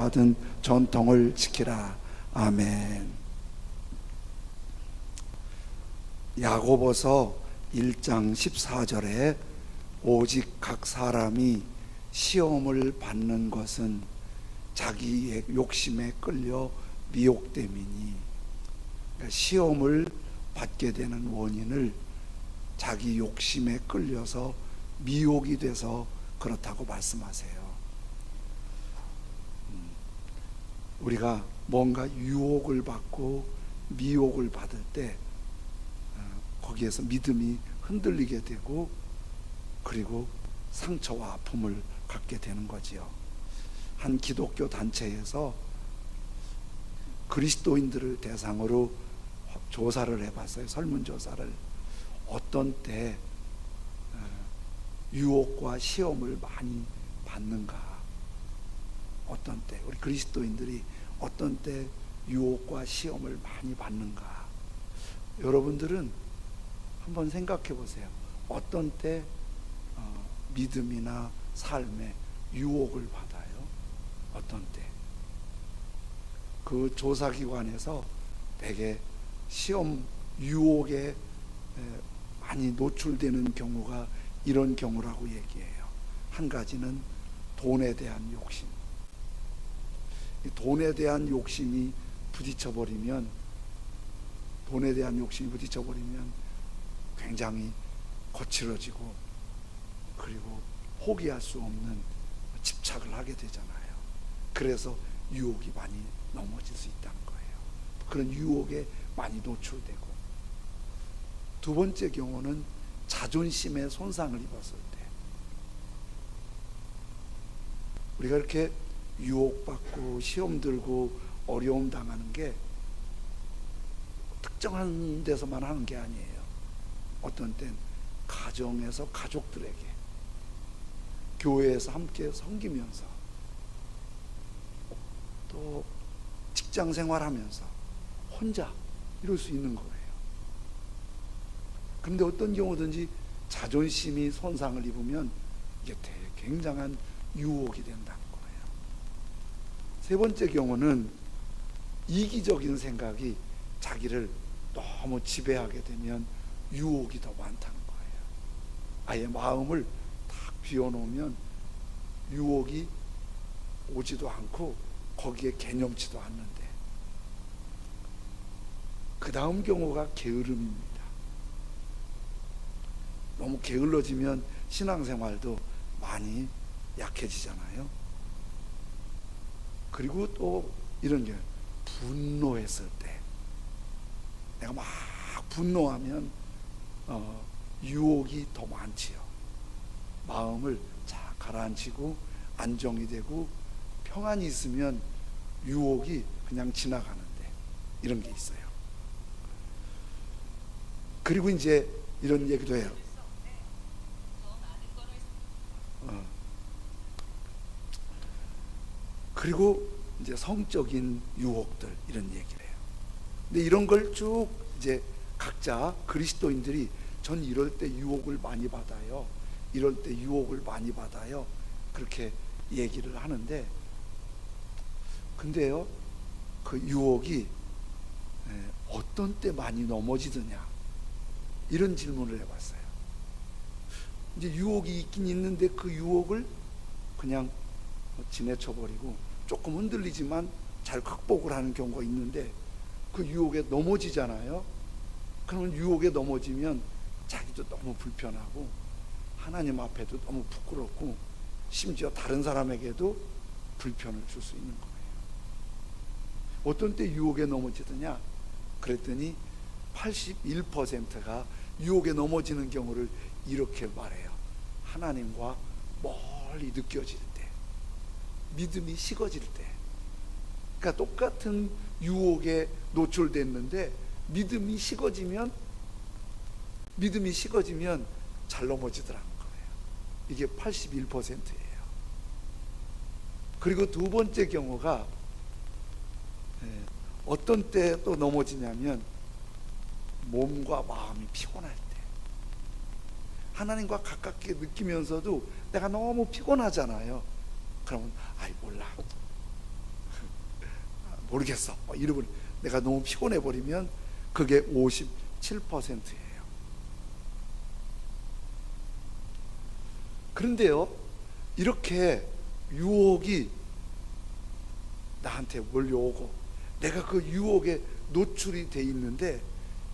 받은 전통을 지키라. 아멘. 야고보서 1장 14절에 오직 각 사람이 시험을 받는 것은 자기의 욕심에 끌려 미혹됨이니, 시험을 받게 되는 원인을 자기 욕심에 끌려서 미혹이 돼서 그렇다고 말씀하세요. 우리가 뭔가 유혹을 받고 미혹을 받을 때 거기에서 믿음이 흔들리게 되고, 그리고 상처와 아픔을 갖게 되는 거지요. 한 기독교 단체에서 그리스도인들을 대상으로 조사를 해봤어요. 설문조사를. 어떤 때 유혹과 시험을 많이 받는가, 어떤 때 우리 그리스도인들이 어떤 때 유혹과 시험을 많이 받는가. 여러분들은 한번 생각해 보세요. 어떤 때 믿음이나 삶에 유혹을 받아요? 어떤 때? 그 조사기관에서 되게 시험 유혹에 많이 노출되는 경우가 이런 경우라고 얘기해요. 한 가지는 돈에 대한 욕심. 돈에 대한 욕심이 부딪혀버리면 굉장히 거칠어지고, 그리고 포기할 수 없는 집착을 하게 되잖아요. 그래서 유혹이 많이 넘어질 수 있다는 거예요. 그런 유혹에 많이 노출되고, 두 번째 경우는 자존심에 손상을 입었을 때, 우리가 이렇게 유혹받고 시험 들고 어려움 당하는 게 특정한 데서만 하는 게 아니에요. 어떤 땐 가정에서 가족들에게, 교회에서 함께 섬기면서, 또 직장 생활하면서 혼자 이럴 수 있는 거예요. 근데 어떤 경우든지 자존심이 손상을 입으면 이게 굉장한 유혹이 된다는 거예요. 세 번째 경우는 이기적인 생각이 자기를 너무 지배하게 되면 유혹이 더 많다는 거예요. 아예 마음을 딱 비워놓으면 유혹이 오지도 않고 거기에 개념치도 않는데, 그 다음 경우가 게으름입니다. 너무 게을러지면 신앙생활도 많이 약해지잖아요. 그리고 또 이런 게, 분노했을 때, 내가 막 분노하면 유혹이 더 많지요. 마음을 잘 가라앉히고 안정이 되고 평안이 있으면 유혹이 그냥 지나가는데, 이런 게 있어요. 그리고 이제 이런 얘기도 해요. 그리고 이제 성적인 유혹들, 이런 얘기를 해요. 근데 이런 걸 쭉 이제 각자 그리스도인들이 전 이럴 때 유혹을 많이 받아요, 이럴 때 유혹을 많이 받아요, 그렇게 얘기를 하는데, 근데요, 그 유혹이 어떤 때 많이 넘어지느냐, 이런 질문을 해봤어요. 이제 유혹이 있긴 있는데 그 유혹을 그냥 지내쳐버리고 조금 흔들리지만 잘 극복을 하는 경우가 있는데, 그 유혹에 넘어지잖아요. 그러면 유혹에 넘어지면 자기도 너무 불편하고 하나님 앞에도 너무 부끄럽고 심지어 다른 사람에게도 불편을 줄 수 있는 거예요. 어떤 때 유혹에 넘어지느냐 그랬더니 81%가 유혹에 넘어지는 경우를 이렇게 말해요. 하나님과 멀리 느껴질 때, 믿음이 식어질 때. 그러니까 똑같은 유혹에 노출됐는데 믿음이 식어지면 잘 넘어지더라는 거예요. 이게 81%예요. 그리고 두 번째 경우가 어떤 때 또 넘어지냐면, 몸과 마음이 피곤할 때, 하나님과 가깝게 느끼면서도 내가 너무 피곤하잖아요. 그러면 몰라, 모르겠어 이러고 내가 너무 피곤해 버리면 그게 57%예요. 그런데요, 이렇게 유혹이 나한테 몰려오고 내가 그 유혹에 노출이 돼 있는데,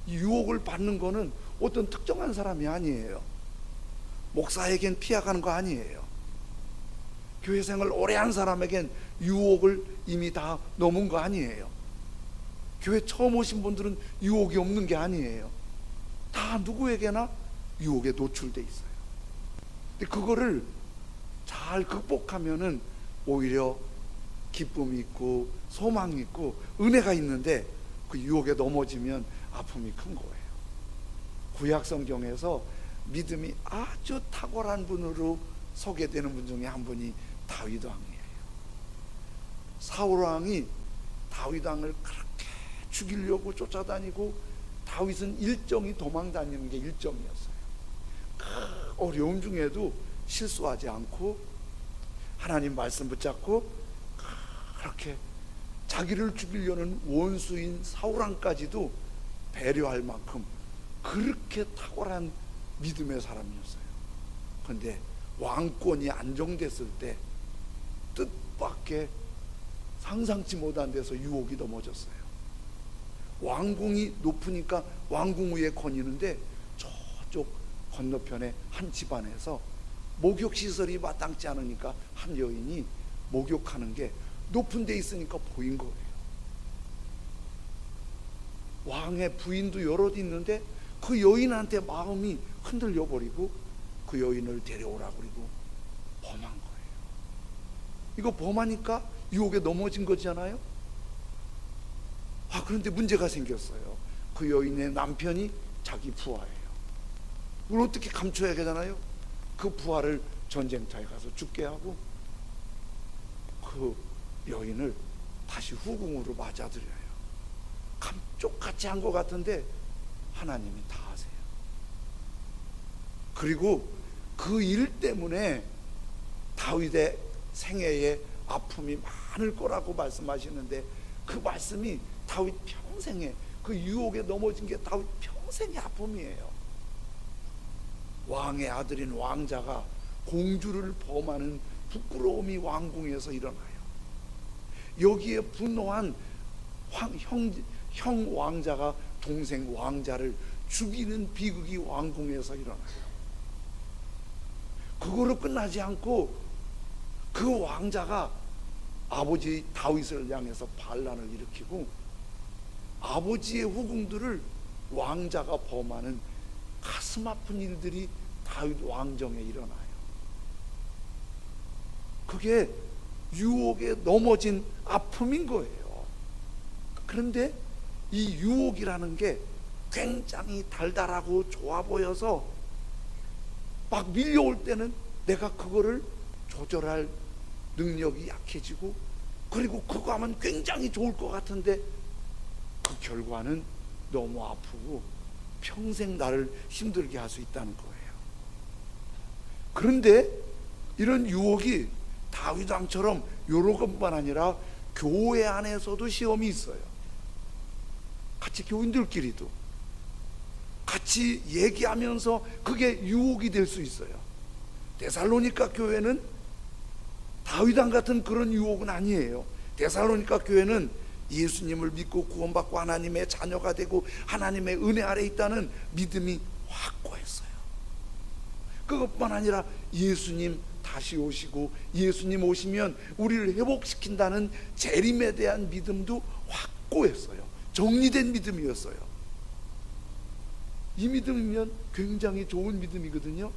이 유혹을 받는 거는 어떤 특정한 사람이 아니에요. 목사에겐 피해가는 거 아니에요. 교회 생활 오래 한 사람에겐 유혹을 이미 다 넘은 거 아니에요. 교회 처음 오신 분들은 유혹이 없는 게 아니에요. 다 누구에게나 유혹에 노출돼 있어요. 근데 그거를 잘 극복하면은 오히려 기쁨이 있고 소망이 있고 은혜가 있는데, 그 유혹에 넘어지면 아픔이 큰 거예요. 구약 성경에서 믿음이 아주 탁월한 분으로 소개되는 분 중에 한 분이 다윗 왕이에요. 사울 왕이 다윗 왕을 그렇게 죽이려고 쫓아다니고, 다윗은 일정이 도망 다니는 게 일정이었어요. 그 어려움 중에도 실수하지 않고 하나님 말씀 붙잡고 그렇게 자기를 죽이려는 원수인 사울 왕까지도 배려할 만큼 그렇게 탁월한 믿음의 사람이었어요. 그런데 왕권이 안정됐을 때 뜻밖의 상상치 못한 데서 유혹이 넘어졌어요. 왕궁이 높으니까 왕궁 위에 거니는데, 저쪽 건너편에 한 집안에서 목욕시설이 마땅치 않으니까 한 여인이 목욕하는 게 높은 데 있으니까 보인 거예요. 왕의 부인도 여럿 있는데 그 여인한테 마음이 흔들려 버리고 그 여인을 데려오라 그리고 범한 거예요. 이거 범하니까 유혹에 넘어진 거잖아요. 그런데 문제가 생겼어요. 그 여인의 남편이 자기 부하예요. 이걸 어떻게 감춰야 되잖아요. 그 부하를 전쟁터에 가서 죽게 하고 그 여인을 다시 후궁으로 맞아들여요. 감쪽같이 한 것 같은데 하나님이 다 하세요. 그리고 그 일 때문에 다윗의 생애에 아픔이 많을 거라고 말씀하시는데, 그 말씀이 다윗 평생에, 그 유혹에 넘어진 게 다윗 평생의 아픔이에요. 왕의 아들인 왕자가 공주를 범하는 부끄러움이 왕궁에서 일어나요. 여기에 분노한 형 왕자가 동생 왕자를 죽이는 비극이 왕궁에서 일어나요. 그거로 끝나지 않고 그 왕자가 아버지 다윗을 향해서 반란을 일으키고, 아버지의 후궁들을 왕자가 범하는 가슴 아픈 일들이 다윗 왕정에 일어나요. 그게 유혹에 넘어진 아픔인 거예요. 그런데 이 유혹이라는 게 굉장히 달달하고 좋아 보여서 막 밀려올 때는 내가 그거를 조절할 능력이 약해지고, 그리고 그거 하면 굉장히 좋을 것 같은데 그 결과는 너무 아프고 평생 나를 힘들게 할 수 있다는 거예요. 그런데 이런 유혹이 다윗 왕처럼 여러 것만 아니라 교회 안에서도 시험이 있어요. 같이 교인들끼리도 같이 얘기하면서 그게 유혹이 될 수 있어요. 데살로니가 교회는 다윗 왕 같은 그런 유혹은 아니에요. 데살로니가 교회는 예수님을 믿고 구원받고 하나님의 자녀가 되고 하나님의 은혜 아래 있다는 믿음이 확고했어요. 그것뿐 아니라 예수님 다시 오시고 예수님 오시면 우리를 회복시킨다는 재림에 대한 믿음도 확고했어요. 정리된 믿음이었어요. 이 믿음이면 굉장히 좋은 믿음이거든요.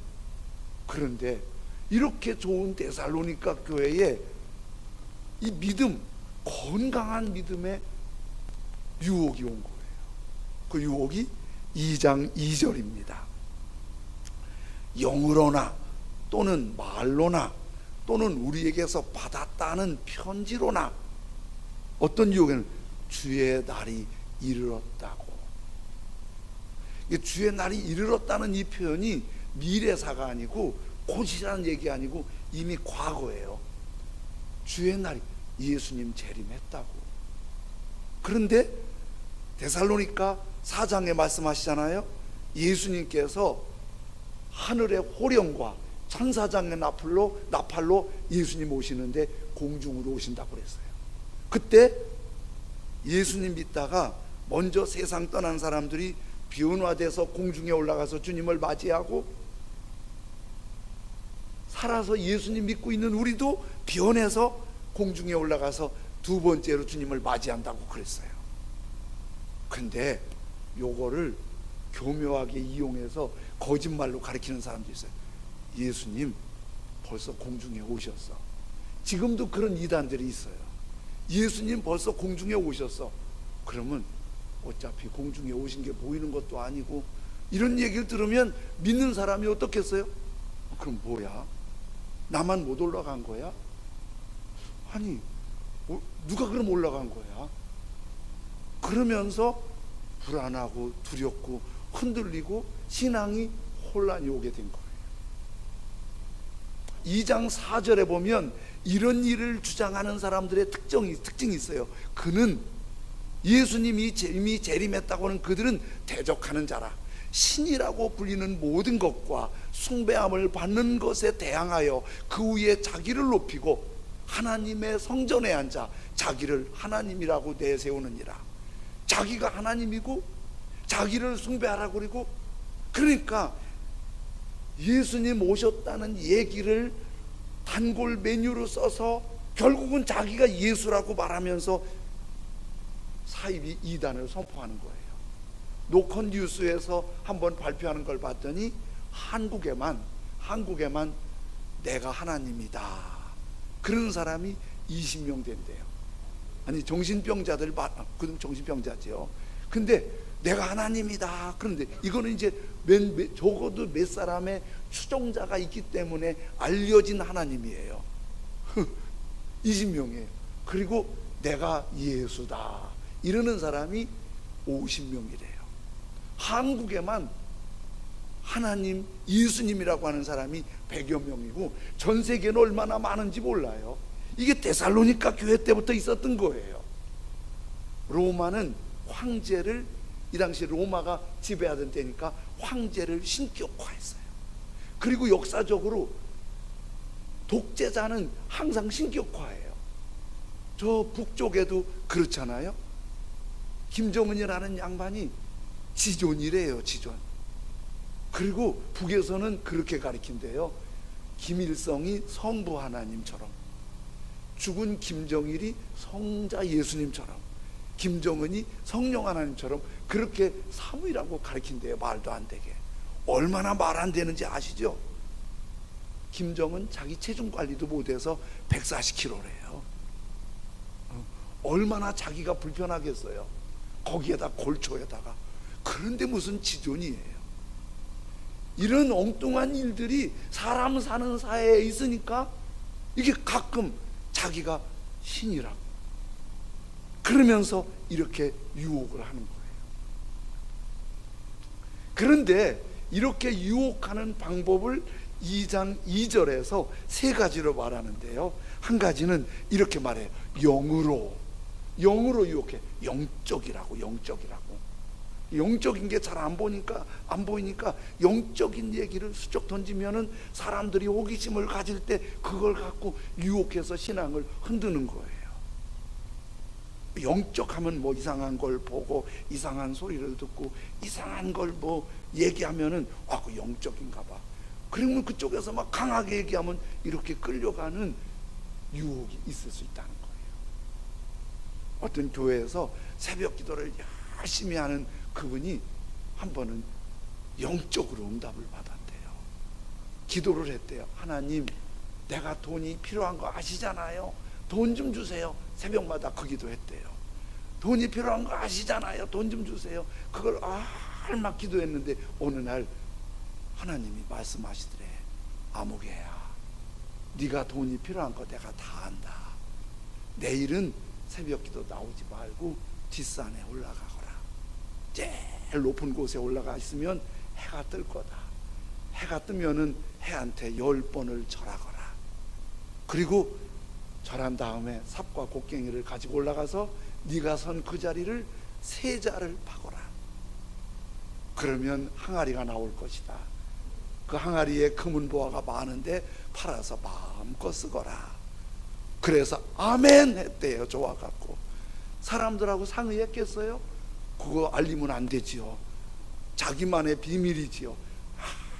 그런데 이렇게 좋은 데살로니가 교회에 이 믿음, 건강한 믿음에 유혹이 온 거예요. 그 유혹이 2장 2절입니다. 영으로나 또는 말로나 또는 우리에게서 받았다는 편지로나, 어떤 유혹에는 주의 날이 이르렀다고. 주의 날이 이르렀다는 이 표현이 미래사가 아니고 곧이라는 얘기 아니고 이미 과거예요. 주의 날이, 예수님 재림했다고. 그런데 데살로니가 4장에 말씀하시잖아요. 예수님께서 하늘의 호령과 천사장의 나팔로 예수님 오시는데 공중으로 오신다고 그랬어요. 그때 예수님 믿다가 먼저 세상 떠난 사람들이 변화돼서 공중에 올라가서 주님을 맞이하고, 살아서 예수님 믿고 있는 우리도 변해서 공중에 올라가서 두 번째로 주님을 맞이한다고 그랬어요. 근데 요거를 교묘하게 이용해서 거짓말로 가르치는 사람도 있어요. 예수님 벌써 공중에 오셨어. 지금도 그런 이단들이 있어요. 예수님 벌써 공중에 오셨어. 그러면 어차피 공중에 오신 게 보이는 것도 아니고, 이런 얘기를 들으면 믿는 사람이 어떻겠어요? 그럼 뭐야? 나만 못 올라간 거야? 아니, 누가 그럼 올라간 거야? 그러면서 불안하고 두렵고 흔들리고 신앙이 혼란이 오게 된 거예요. 2장 4절에 보면 이런 일을 주장하는 사람들의 특징이 있어요. 그는 예수님이 이미 재림했다고 하는 그들은 대적하는 자라. 신이라고 불리는 모든 것과 숭배함을 받는 것에 대항하여 그 위에 자기를 높이고 하나님의 성전에 앉아 자기를 하나님이라고 내세우느니라. 자기가 하나님이고 자기를 숭배하라고 그러고, 그러니까 예수님 오셨다는 얘기를 단골 메뉴로 써서 결국은 자기가 예수라고 말하면서 사이비 이단을 선포하는 거예요. 노컷 뉴스에서 한번 발표하는 걸 봤더니 한국에만 내가 하나님이다 그런 사람이 20명 된대요. 아니, 정신병자들, 그럼 정신병자죠. 근데 내가 하나님이다. 그런데 이거는 이제 적어도 몇 사람의 추종자가 있기 때문에 알려진 하나님이에요. 20명이에요. 그리고 내가 예수다 이러는 사람이 50명이래요. 한국에만 하나님, 예수님이라고 하는 사람이 100여 명이고 전 세계는 얼마나 많은지 몰라요. 이게 데살로니가 교회 때부터 있었던 거예요. 로마는 황제를, 이 당시 로마가 지배하던 때니까 황제를 신격화했어요. 그리고 역사적으로 독재자는 항상 신격화예요. 저 북쪽에도 그렇잖아요. 김정은이라는 양반이 지존이래요, 지존. 그리고 북에서는 그렇게 가리킨대요. 김일성이 성부 하나님처럼, 죽은 김정일이 성자 예수님처럼, 김정은이 성령 하나님처럼 그렇게 사무이라고 가리킨대요. 말도 안 되게. 얼마나 말 안 되는지 아시죠? 김정은 자기 체중 관리도 못해서 140kg래요. 얼마나 자기가 불편하겠어요. 거기에다 골초에다가. 그런데 무슨 지존이에요. 이런 엉뚱한 일들이 사람 사는 사회에 있으니까 이게 가끔 자기가 신이라고 그러면서 이렇게 유혹을 하는 거예요. 그런데 이렇게 유혹하는 방법을 2장 2절에서 세 가지로 말하는데요. 한 가지는 이렇게 말해요. 영으로 유혹해. 영적이라고. 영적인 게 잘 안 보이니까 영적인 얘기를 수적 던지면은 사람들이 호기심을 가질 때 그걸 갖고 유혹해서 신앙을 흔드는 거예요. 영적 하면 뭐 이상한 걸 보고 이상한 소리를 듣고 이상한 걸 뭐 얘기하면은 그 영적인가 봐. 그러면 그쪽에서 막 강하게 얘기하면 이렇게 끌려가는 유혹이 있을 수 있다는 거예요. 어떤 교회에서 새벽 기도를 열심히 하는 그분이 한 번은 영적으로 응답을 받았대요. 기도를 했대요. 하나님, 내가 돈이 필요한 거 아시잖아요. 돈 좀 주세요. 새벽마다 그 기도했대요. 돈이 필요한 거 아시잖아요. 돈 좀 주세요. 그걸 막 기도했는데 어느 날 하나님이 말씀하시더래. 아무개야, 네가 돈이 필요한 거 내가 다 안다. 내일은 새벽 기도 나오지 말고 뒷산에 올라가거라. 제일 높은 곳에 올라가 있으면 해가 뜰 거다. 해가 뜨면은 해한테 10번을 절하거라. 그리고 절한 다음에 삽과 곡괭이를 가지고 올라가서 네가 선 그 자리를 세 자를 파거라. 그러면 항아리가 나올 것이다. 그 항아리에 금은보화가 많은데 팔아서 마음껏 쓰거라. 그래서 아멘 했대요. 좋아갖고. 사람들하고 상의했겠어요? 그거 알리면 안 되지요. 자기만의 비밀이지요.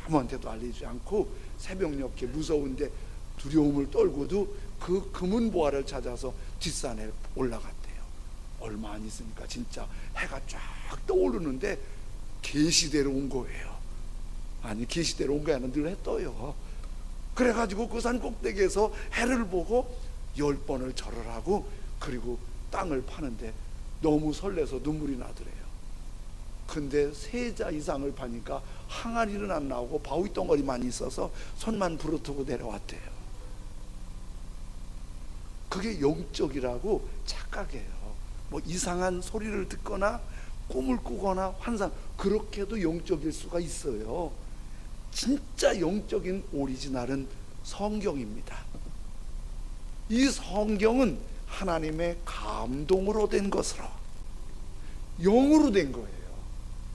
아무한테도 알리지 않고 새벽녘에 무서운데 두려움을 떨고도 그 금은보화를 찾아서 뒷산에 올라갔대요. 얼마 안 있으니까 진짜 해가 쫙 떠오르는데 계시대로 온 거예요. 아니, 계시대로 온 게 아니라 늘 해 떠요. 그래가지고 그 산 꼭대기에서 해를 보고 10번을 절을 하고 그리고 땅을 파는데 너무 설레서 눈물이 나더래요. 근데 세 자 이상을 파니까 항아리는 안 나오고 바위 덩어리만 있어서 손만 부르트고 내려왔대요. 그게 영적이라고 착각해요. 뭐 이상한 소리를 듣거나 꿈을 꾸거나 환상, 그렇게도 영적일 수가 있어요. 진짜 영적인 오리지널은 성경입니다. 이 성경은 하나님의 감동으로 된 것으로, 영으로 된 거예요.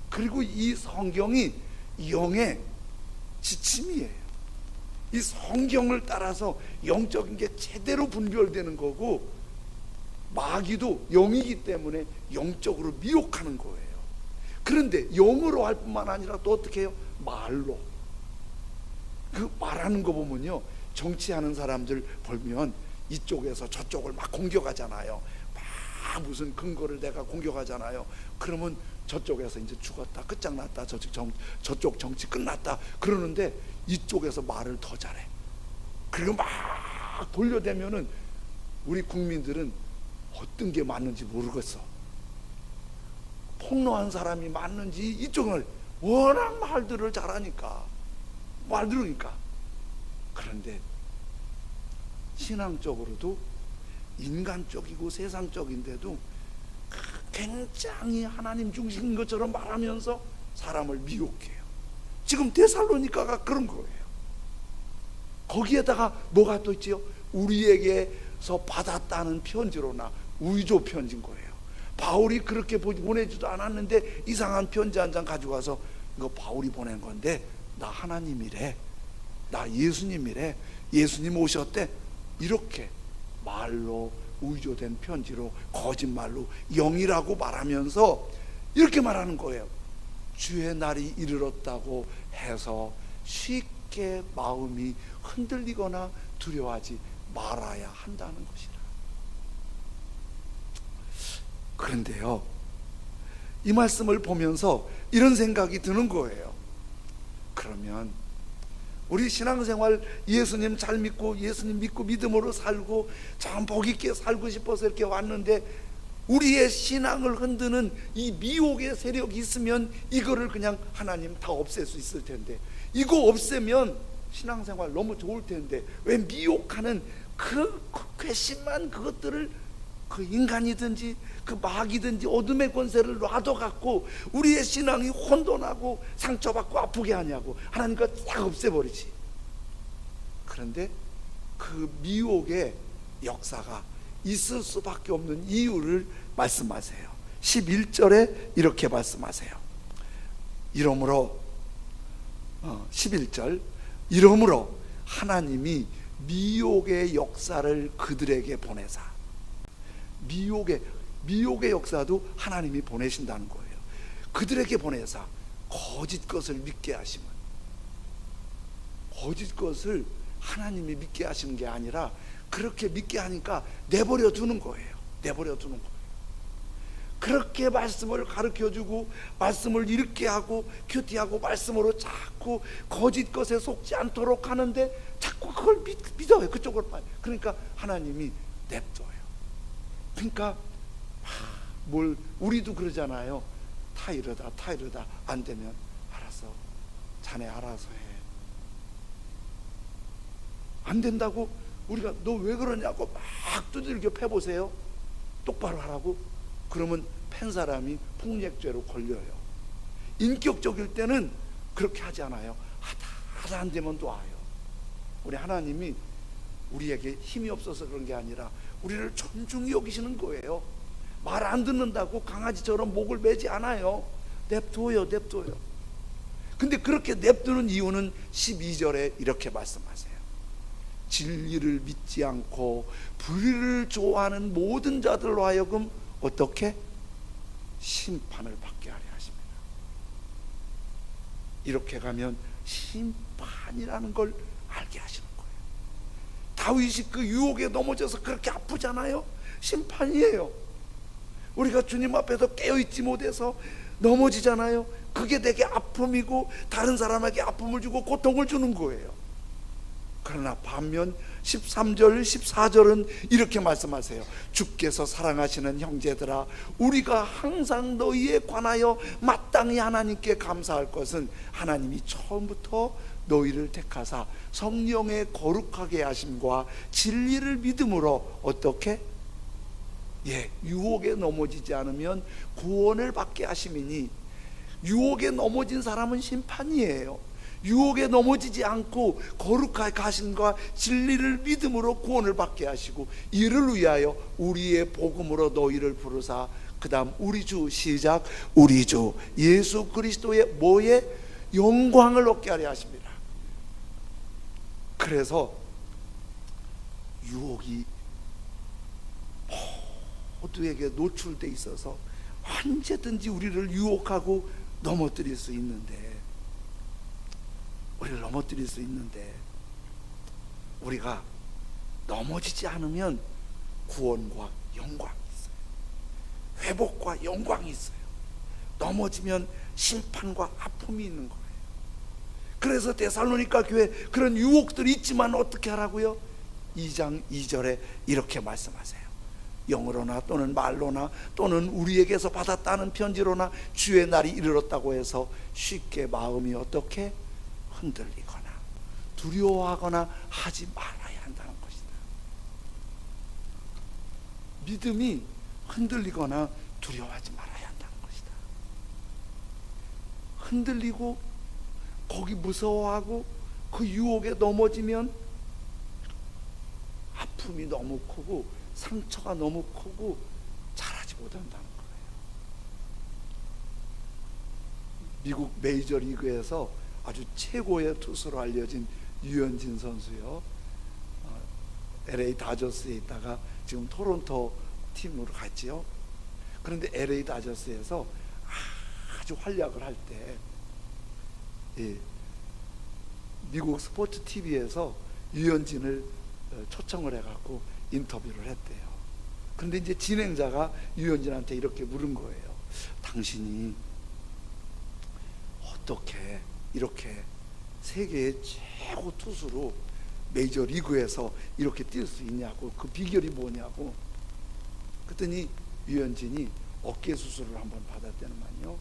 그리고 이 성경이 영의 지침이에요. 이 성경을 따라서 영적인 게 제대로 분별되는 거고, 마귀도 영이기 때문에 영적으로 미혹하는 거예요. 그런데 영으로 할 뿐만 아니라 또 어떻게 해요? 말로. 그 말하는 거 보면요, 정치하는 사람들 보면 이쪽에서 저쪽을 막 공격하잖아요. 막 무슨 근거를 내가 공격하잖아요. 그러면 저쪽에서 이제 죽었다, 끝장났다, 저쪽 정치 끝났다 그러는데 이쪽에서 말을 더 잘해. 그리고 막 돌려대면은 우리 국민들은 어떤 게 맞는지 모르겠어. 폭로한 사람이 맞는지, 이쪽은 워낙 말들을 잘하니까, 말 들으니까. 그런데 신앙적으로도 인간적이고 세상적인데도 굉장히 하나님 중심인 것처럼 말하면서 사람을 미혹해요. 지금 데살로니가가 그런 거예요. 거기에다가 뭐가 또 있지요? 우리에게서 받았다는 편지로나 위조 편지인 거예요. 바울이 그렇게 보내지도 않았는데 이상한 편지 한 장 가지고 와서 이거 바울이 보낸 건데 나 하나님이래, 나 예수님이래, 예수님 오셨대, 이렇게 말로 위조된 편지로 거짓말로 영이라고 말하면서 이렇게 말하는 거예요. 주의 날이 이르렀다고 해서 쉽게 마음이 흔들리거나 두려워하지 말아야 한다는 것이라. 그런데요, 이 말씀을 보면서 이런 생각이 드는 거예요. 그러면 우리 신앙생활 예수님 잘 믿고 예수님 믿고 믿음으로 살고 참 복 있게 살고 싶어서 이렇게 왔는데, 우리의 신앙을 흔드는 이 미혹의 세력이 있으면 이거를 그냥 하나님 다 없앨 수 있을 텐데, 이거 없애면 신앙생활 너무 좋을 텐데 왜 미혹하는 그 괘씸한 그것들을 그 인간이든지 그 마귀든지 어둠의 권세를 놔둬갖고 우리의 신앙이 혼돈하고 상처받고 아프게 하냐고. 하나님과 딱 없애버리지. 그런데 그 미혹의 역사가 있을 수밖에 없는 이유를 말씀하세요. 11절에 이렇게 말씀하세요. 이러므로 11절, 이러므로 하나님이 미혹의 역사를 그들에게 보내사. 미혹의 역사도 하나님이 보내신다는 거예요. 그들에게 보내사 거짓 것을 믿게 하시면, 거짓 것을 하나님이 믿게 하시는 게 아니라 그렇게 믿게 하니까 내버려 두는 거예요. 내버려 두는 거예요. 그렇게 말씀을 가르쳐주고 말씀을 읽게 하고 큐티하고 말씀으로 자꾸 거짓 것에 속지 않도록 하는데 자꾸 그걸 믿어요. 그쪽으로 빠져. 그러니까 하나님이 냅둬요. 그러니까 우리도 그러잖아요. 타 이러다 안 되면 알았어, 자네 알아서 해. 안 된다고 우리가 너 왜 그러냐고 막 두들겨 패보세요. 똑바로 하라고. 그러면 팬 사람이 폭력죄로 걸려요. 인격적일 때는 그렇게 하지 않아요. 하다 안 되면 또 와요. 우리 하나님이 우리에게 힘이 없어서 그런 게 아니라 우리를 존중히 여기시는 거예요. 말 안 듣는다고 강아지처럼 목을 매지 않아요. 냅둬요. 근데 그렇게 냅두는 이유는 12절에 이렇게 말씀하세요. 진리를 믿지 않고 불의를 좋아하는 모든 자들로 하여금 어떻게? 심판을 받게 하려 하십니다. 이렇게 가면 심판이라는 걸 알게 하시는 거예요. 다윗이 그 유혹에 넘어져서 그렇게 아프잖아요. 심판이에요. 우리가 주님 앞에서 깨어있지 못해서 넘어지잖아요. 그게 내게 아픔이고 다른 사람에게 아픔을 주고 고통을 주는 거예요. 그러나 반면 13절 14절은 이렇게 말씀하세요. 주께서 사랑하시는 형제들아, 우리가 항상 너희에 관하여 마땅히 하나님께 감사할 것은 하나님이 처음부터 너희를 택하사 성령의 거룩하게 하심과 진리를 믿음으로 어떻게? 유혹에 넘어지지 않으면 구원을 받게 하심이니, 유혹에 넘어진 사람은 심판이에요. 유혹에 넘어지지 않고 거룩하게 하심과 진리를 믿음으로 구원을 받게 하시고, 이를 위하여 우리의 복음으로 너희를 부르사, 그 다음 우리 주 시작, 우리 주 예수 그리스도의 뭐에? 영광을 얻게 하려 하십니다. 그래서 유혹이 모두에게 노출돼 있어서 언제든지 우리를 유혹하고 넘어뜨릴 수 있는데, 우리가 넘어지지 않으면 구원과 영광이 있어요. 회복과 영광이 있어요. 넘어지면 심판과 아픔이 있는 거예요. 그래서 데살로니가 교회 그런 유혹들이 있지만 어떻게 하라고요? 2장 2절에 이렇게 말씀하세요. 영으로나 또는 말로나 또는 우리에게서 받았다는 편지로나 주의 날이 이르렀다고 해서 쉽게 마음이 어떻게? 흔들리거나 두려워하거나 하지 말아야 한다는 것이다. 믿음이 흔들리거나 두려워하지 말아야 한다는 것이다. 흔들리고 거기 무서워하고 그 유혹에 넘어지면 아픔이 너무 크고 상처가 너무 크고 잘하지 못한다는 거예요. 미국 메이저리그에서 아주 최고의 투수로 알려진 유현진 선수요, LA 다저스에 있다가 지금 토론토 팀으로 갔지요. 그런데 LA 다저스에서 아주 활약을 할 때 미국 스포츠 TV에서 유현진을 초청을 해갖고 인터뷰를 했대요. 그런데 이제 진행자가 유현진한테 이렇게 물은 거예요. 당신이 어떻게 이렇게 세계의 최고 투수로 메이저리그에서 이렇게 뛸 수 있냐고, 그 비결이 뭐냐고. 그랬더니 유현진이 어깨 수술을 한번 받았다는만요.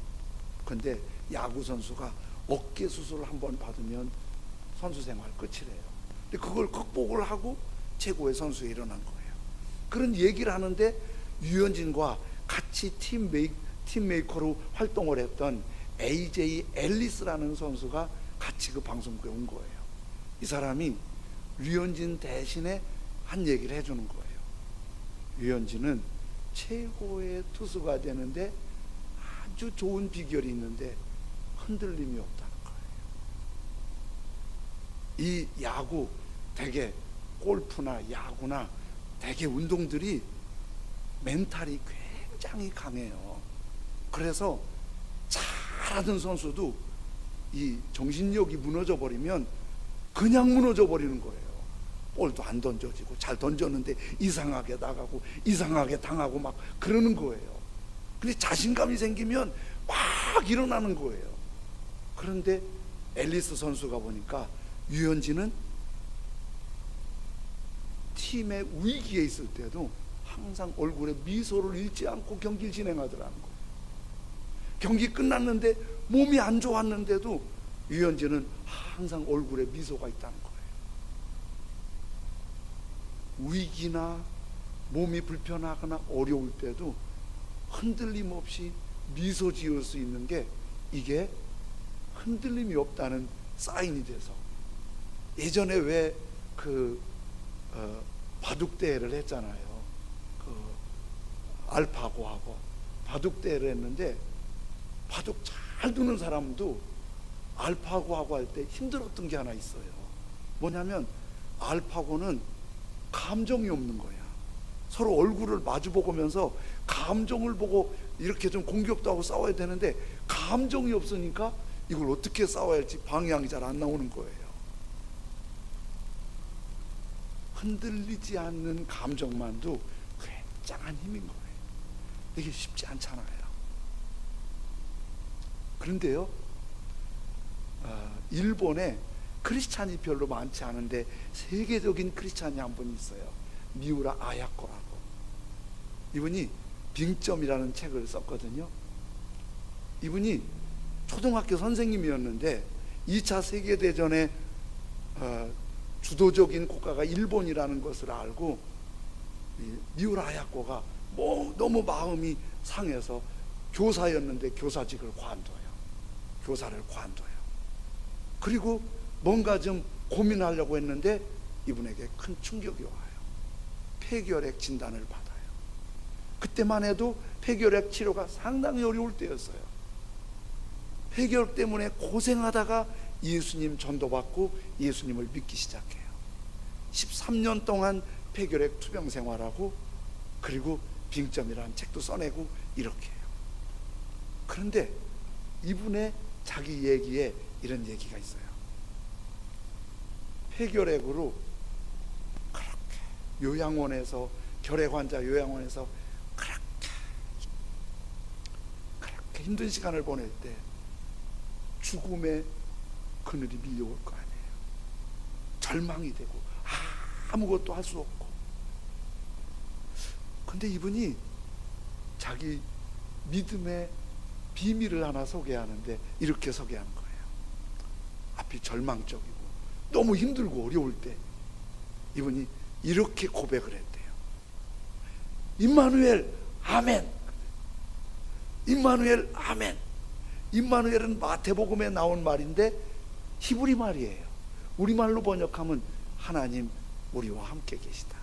그런데 야구 선수가 어깨 수술을 한번 받으면 선수 생활 끝이래요. 근데 그걸 극복을 하고 최고의 선수에 일어난 거예요. 그런 얘기를 하는데 유현진과 같이 팀메이커로 활동을 했던 AJ 앨리스라는 선수가 같이 그 방송국에 온 거예요. 이 사람이 유현진 대신에 한 얘기를 해주는 거예요. 유현진은 최고의 투수가 되는데 아주 좋은 비결이 있는데 흔들림이 없다는 거예요. 이 야구, 대개 골프나 야구나 대개 운동들이 멘탈이 굉장히 강해요. 그래서 잘하던 선수도 이 정신력이 무너져 버리면 그냥 무너져 버리는 거예요. 볼도 안 던져지고, 잘 던졌는데 이상하게 나가고 이상하게 당하고 막 그러는 거예요. 근데 자신감이 생기면 막 일어나는 거예요. 그런데 앨리스 선수가 보니까 유현진은 팀의 위기에 있을 때도 항상 얼굴에 미소를 잃지 않고 경기를 진행하더라는 거예요. 경기 끝났는데 몸이 안 좋았는데도 유현진은 항상 얼굴에 미소가 있다는 거예요. 위기나 몸이 불편하거나 어려울 때도 흔들림 없이 미소 지을 수 있는 게, 이게 흔들림이 없다는 사인이 돼서, 예전에 왜 바둑대회를 했잖아요. 그 알파고하고 바둑대회를 했는데 바둑 잘 두는 사람도 알파고하고 할 때 힘들었던 게 하나 있어요. 뭐냐면 알파고는 감정이 없는 거야. 서로 얼굴을 마주 보면서 감정을 보고 이렇게 좀 공격도 하고 싸워야 되는데 감정이 없으니까 이걸 어떻게 싸워야 할지 방향이 잘 안 나오는 거예요. 흔들리지 않는 감정만도 굉장한 힘인 거예요. 이게 쉽지 않잖아요. 그런데요, 일본에 크리스찬이 별로 많지 않은데 세계적인 크리스찬이 한 분 있어요. 미우라 아야코라고. 이분이 빙점이라는 책을 썼거든요. 이분이 초등학교 선생님이었는데 2차 세계대전에 주도적인 국가가 일본이라는 것을 알고 미우라 아야코가 너무 마음이 상해서 교사였는데 교사직을 관둬요. 교사를 관둬요. 그리고 뭔가 좀 고민하려고 했는데 이분에게 큰 충격이 와요. 폐결핵 진단을 받아요. 그때만 해도 폐결핵 치료가 상당히 어려울 때였어요. 폐결핵 때문에 고생하다가 예수님 전도받고 예수님을 믿기 시작해요. 13년 동안 폐결핵 투병 생활하고 그리고 빙점이라는 책도 써내고 이렇게 해요. 그런데 이분의 자기 얘기에 이런 얘기가 있어요. 폐결핵으로 그렇게 요양원에서, 결핵 환자 요양원에서 그렇게 힘든 시간을 보낼 때 죽음의 그늘이 밀려올 거 아니에요. 절망이 되고 아무것도 할 수 없고. 근데 이분이 자기 믿음의 비밀을 하나 소개하는데 이렇게 소개하는 거예요. 앞이 절망적이고 너무 힘들고 어려울 때 이분이 이렇게 고백을 했대요. 임마누엘 아멘. 임마누엘 아멘. 임마누엘은 마태복음에 나온 말인데 히브리 말이에요. 우리말로 번역하면 하나님 우리와 함께 계시다.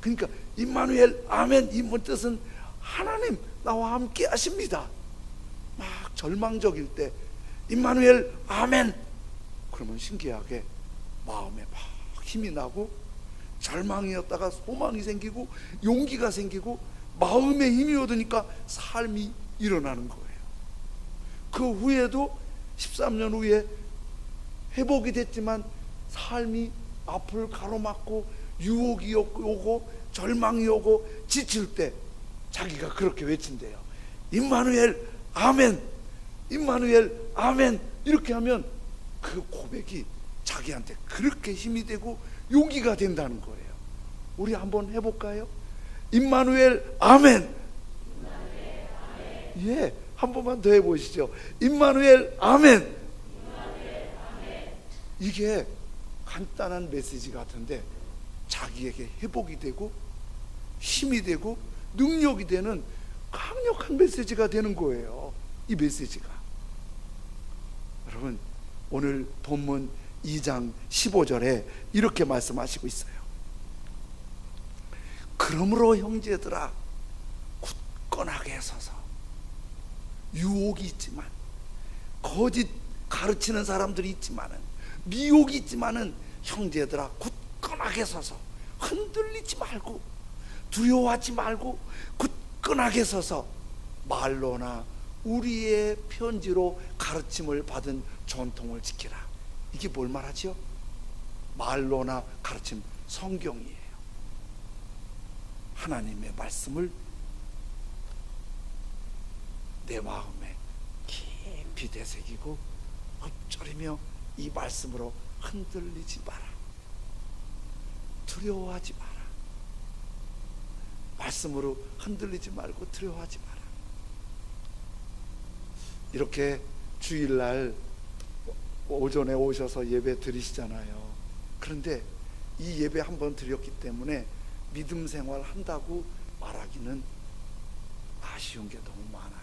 그러니까 임마누엘 아멘, 이 뜻은 하나님 나와 함께 하십니다. 막 절망적일 때 임마누엘 아멘 그러면 신기하게 마음에 막 힘이 나고 절망이었다가 소망이 생기고 용기가 생기고 마음에 힘이 얻으니까 삶이 일어나는 거예요. 그 후에도 13년 후에 회복이 됐지만 삶이 앞을 가로막고 유혹이 오고 절망이 오고 지칠 때 자기가 그렇게 외친대요. 임마누엘 아멘, 임마누엘 아멘. 이렇게 하면 그 고백이 자기한테 그렇게 힘이 되고 용기가 된다는 거예요. 우리 한번 해볼까요? 임마누엘 아멘. 예, 한 번만 더 해보시죠. 임마누엘 아멘. 이게 간단한 메시지 같은데 자기에게 회복이 되고 힘이 되고 능력이 되는 강력한 메시지가 되는 거예요. 이 메시지가. 여러분, 오늘 본문 2장 15절에 이렇게 말씀하시고 있어요. 그러므로 형제들아 굳건하게 서서, 유혹이 있지만, 거짓 가르치는 사람들이 있지만은, 미혹이 있지만은, 형제들아 굳건하게 서서 흔들리지 말고 두려워하지 말고 굳건하게 서서 말로나 우리의 편지로 가르침을 받은 전통을 지키라. 이게 뭘 말하죠? 말로나 가르침, 성경이에요. 하나님의 말씀을 내 마음에 깊이 되새기고 읊조리며 이 말씀으로 흔들리지 마라. 두려워하지 마라. 말씀으로 흔들리지 말고 두려워하지 마라. 이렇게 주일날 오전에 오셔서 예배 드리시잖아요. 그런데 이 예배 한번 드렸기 때문에 믿음 생활 한다고 말하기는 아쉬운 게 너무 많아요.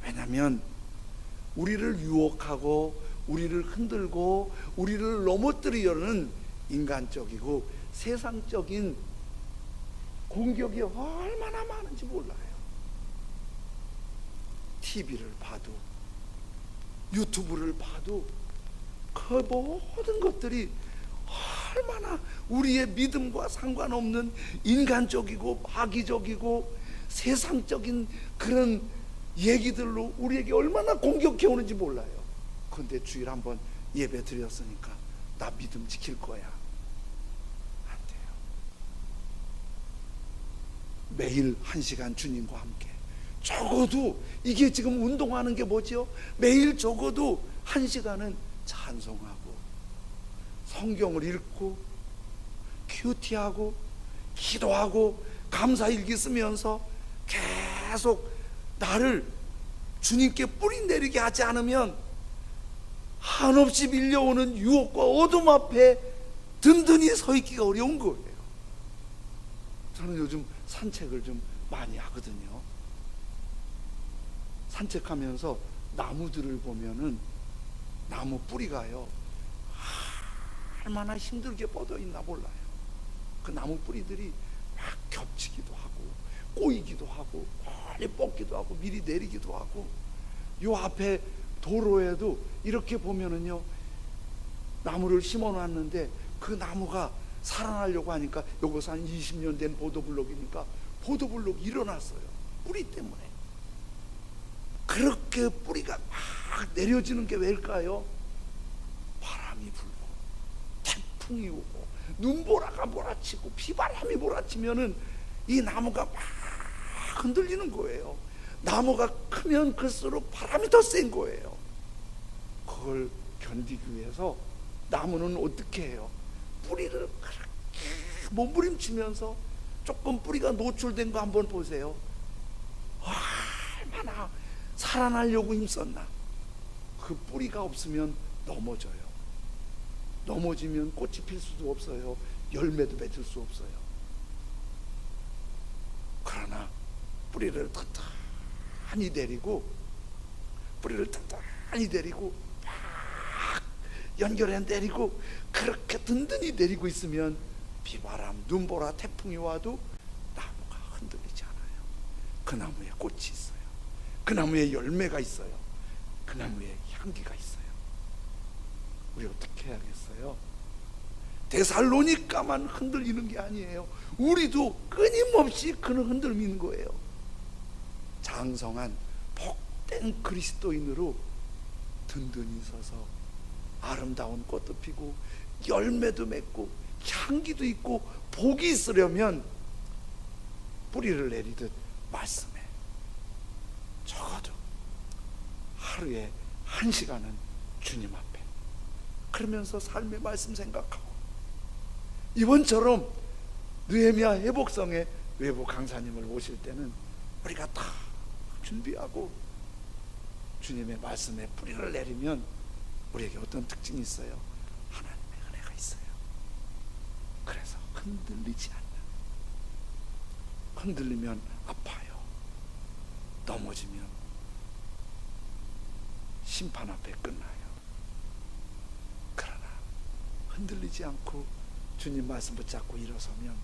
왜냐하면 우리를 유혹하고 우리를 흔들고 우리를 넘어뜨리려는 인간적이고 세상적인 공격이 얼마나 많은지 몰라요. TV를 봐도 유튜브를 봐도 그 모든 것들이 얼마나 우리의 믿음과 상관없는 인간적이고 마귀적이고 세상적인 그런 얘기들로 우리에게 얼마나 공격해 오는지 몰라요. 그런데 주일 한번 예배 드렸으니까 나 믿음 지킬 거야. 안 돼요. 매일 1시간 주님과 함께, 적어도 이게 지금 운동하는 게 뭐죠? 매일 적어도 1시간은 찬송하고 성경을 읽고 큐티하고 기도하고 감사일기 쓰면서 계속 나를 주님께 뿌리 내리게 하지 않으면 한없이 밀려오는 유혹과 어둠 앞에 든든히 서 있기가 어려운 거예요. 저는 요즘 산책을 좀 많이 하거든요. 산책하면서 나무들을 보면은 나무 뿌리가요 얼마나 힘들게 뻗어 있나 몰라요. 그 나무 뿌리들이 막 겹치기도 하고 꼬이기도 하고 멀리 뻗기도 하고 미리 내리기도 하고, 요 앞에 도로에도 이렇게 보면은요 나무를 심어 놨는데 그 나무가 살아나려고 하니까, 요것은 한 20년 된 보도블록이니까 보도블록이 일어났어요. 뿌리 때문에. 그렇게 뿌리가 막 내려지는 게 왜일까요? 바람이 불고 태풍이 오고 눈보라가 몰아치고 비바람이 몰아치면은 이 나무가 막 흔들리는 거예요. 나무가 크면 클수록 바람이 더 센 거예요. 그걸 견디기 위해서 나무는 어떻게 해요? 뿌리를 그렇게 몸부림치면서, 조금 뿌리가 노출된 거 한번 보세요. 얼마나 살아나려고 힘썼나. 그 뿌리가 없으면 넘어져요. 넘어지면 꽃이 필 수도 없어요. 열매도 맺을 수 없어요. 그러나 뿌리를 튼튼히 내리고, 뿌리를 튼튼히 내리고 막 연결해 내리고, 그렇게 든든히 내리고 있으면 비바람, 눈보라, 태풍이 와도 나무가 흔들리지 않아요. 그 나무에 꽃이 있어요. 그 나무에 열매가 있어요. 그 나무에 향기가 있어요. 우리 어떻게 해야겠어요? 데살로니가만 흔들리는 게 아니에요. 우리도 끊임없이 그는 흔들리는 거예요. 장성한 복된 그리스도인으로 든든히 서서 아름다운 꽃도 피고 열매도 맺고 향기도 있고 복이 있으려면 뿌리를 내리듯 말씀에 적어도 하루에 1시간은 주님 앞에, 그러면서 삶의 말씀 생각하고, 이번처럼 느헤미야 회복성에 외부 강사님을 모실 때는 우리가 다 준비하고 주님의 말씀에 뿌리를 내리면 우리에게 어떤 특징이 있어요? 하나님의 은혜가 있어요. 그래서 흔들리지 않는, 흔들리면 아파요. 넘어지면 심판 앞에 끝나요. 그러나 흔들리지 않고 주님 말씀 붙잡고 일어서면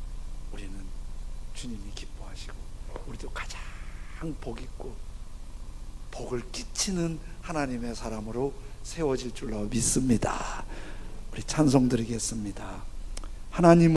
우리는 주님이 기뻐하시고, 우리도 가장 복 있고 복을 끼치는 하나님의 사람으로 세워질 줄로 믿습니다. 우리 찬송 드리겠습니다. 하나님